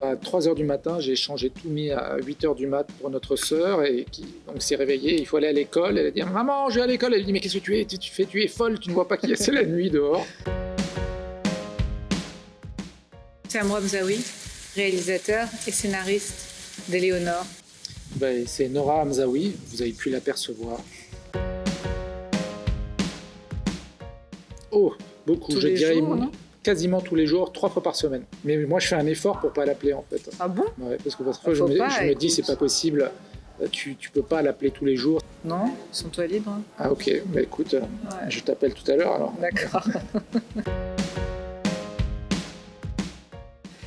À 3 heures du matin, j'ai changé tout mis à 8 heures du mat pour notre sœur et qui donc s'est réveillée, il faut aller à l'école. Elle a dit: «Maman, je vais à l'école». Elle lui dit: «Mais qu'est-ce que tu es? Tu fais, tu es folle, tu ne vois pas qu'il y a c'est la nuit dehors». Sam Ramzaoui, réalisateur et scénariste d'Éléonore. Ben, c'est Nora Hamzaoui, vous avez pu l'apercevoir. Oh, beaucoup, Tous je les dirais jours, non? quasiment tous les jours, 3 fois par semaine. Mais moi, je fais un effort pour pas l'appeler en fait. Ah bon? Ouais, parce que parfois, je Faut me, pas, je me dis, écoute. c'est pas possible, tu peux pas l'appeler tous les jours. Non? Sens-toi libre. Hein. Ah ok, bah écoute, Ouais. je t'appelle tout à l'heure alors. D'accord.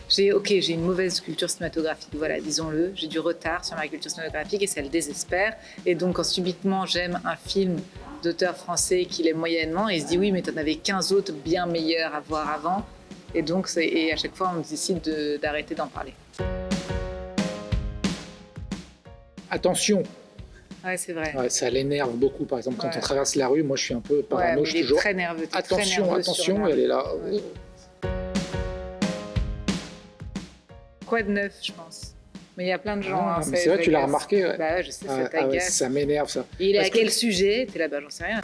J'ai une mauvaise culture cinématographique, voilà, disons-le. J'ai du retard sur ma culture cinématographique et ça le désespère. Et donc, quand subitement j'aime un film d'auteur français qu'il aime moyennement, il se dit oui, mais t'en avais 15 autres bien meilleurs à voir avant. Et donc, à chaque fois, on décide d'arrêter d'en parler. Attention, Ouais, c'est vrai. ouais, ça l'énerve beaucoup. Par exemple, quand Ouais. on traverse la rue, moi je suis un peu Ouais, parano, mais je il suis est toujours. très nerveux. T'es très Attention, nerveux attention, sur la- elle est là. Ouais. Quoi de neuf, je pense. Mais il y a plein de gens. Ah, hein, mais ça c'est vrai, les tu l'as agace. remarqué, ouais. Bah ouais, je sais, ça Ah ouais, t'agace. ça m'énerve ça. Et il est Parce à que- quel sujet? T'es là, bah j'en sais rien.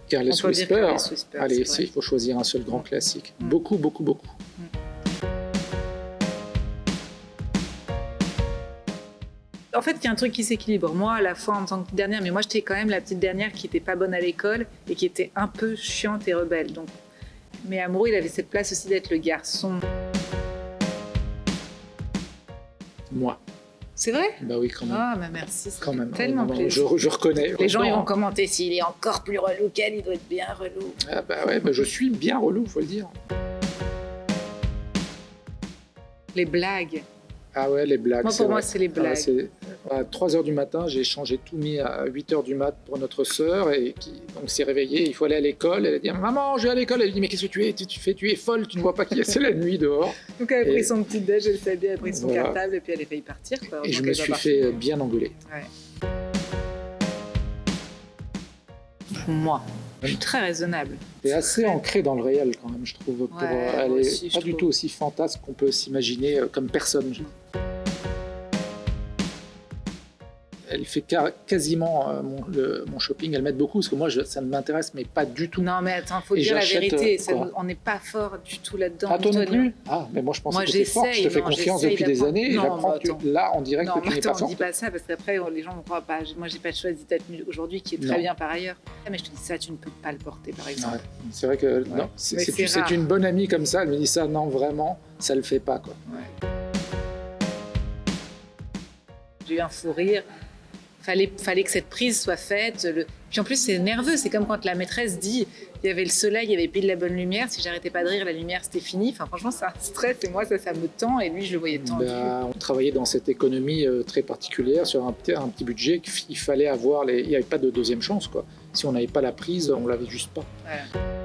Careless On peut dire Whisper. Careless Whisper, Allez, c'est si, vrai. il faut choisir un seul grand classique. Mm. Beaucoup, beaucoup, beaucoup. En fait, il y a un truc qui s'équilibre. Moi, à la fois en tant que petite dernière, mais moi, j'étais quand même la petite dernière qui était pas bonne à l'école et qui était un peu chiante et rebelle. Donc, mais Amoureux, il avait cette place aussi d'être le garçon. Moi. C'est vrai? Bah oui, quand même. Ah, bah merci. Ça Quand fait même. tellement Non, plaisir. je reconnais. Les gens, ils Non. vont commenter s'il est encore plus relou qu'elle, il doit être bien relou. Ah bah ouais, bah je suis bien relou, faut le dire. Les blagues. Ah ouais, les blagues. Moi, c'est pour vrai. moi, c'est les Ah ouais, blagues. à 3 heures du matin, j'ai changé tout mis à 8 heures du mat pour notre sœur et qui donc s'est réveillée, il faut aller à l'école. Elle a dit: «Maman, je vais à l'école». Elle lui dit: «Mais qu'est-ce que tu es? Tu fais, tu es folle, tu ne vois pas qu'il y a c'est la nuit dehors». Donc, elle a Et- pris son petit déj, elle s'est elle a pris son Voilà. cartable et puis elle est failli partir. Quoi. Et je Donc, me elle suis va fait partir. bien engueuler. Ouais. Moi, je suis très raisonnable. C'est assez ancré dans le réel quand même, je trouve. Ouais, Elle moi est aussi, je pas du trouve. tout aussi fantasque qu'on peut s'imaginer comme personne. Elle fait quasiment mon shopping, elle m'aide beaucoup parce que moi ça ne m'intéresse mais pas du tout. Non, mais attends, faut Et dire la j'achète, vérité. quoi. On n'est pas fort du tout là-dedans. Ah, toi non Antonio. plus? Ah, mais moi je pensais Moi, que t'étais forte, je te j'essaye, fais non, confiance j'essaye depuis des d'apprendre. années et Non, j'apprends bah, que attends. là on dirait Non, que tu mais n'es pas attends, on dit forte. pas ça parce qu'après les gens ne croient pas. Moi, j'ai pas choisi d'être aujourd'hui qui est très Non. bien par ailleurs. Ah, mais je te dis ça, tu ne peux pas le porter par exemple. Ouais, c'est vrai que non, Mais c'est c'est rare. une bonne amie comme ça, elle me dit ça, non vraiment, ça le fait pas quoi. Ouais. J'ai eu un fou rire. Fallait que cette prise soit faite. Puis en plus, c'est nerveux. C'est comme quand la maîtresse dit il y avait le soleil, il y avait pile de la bonne lumière. Si j'arrêtais pas de rire, la lumière c'était fini. Enfin, franchement, c'est un stress. Et moi, ça me tend. Et lui, je le voyais tendu. Bah, on travaillait dans cette économie très particulière sur un petit budget qu'il fallait avoir. Il n'y avait pas de deuxième chance quoi. Si on n'avait pas la prise, on l'avait juste pas. Voilà.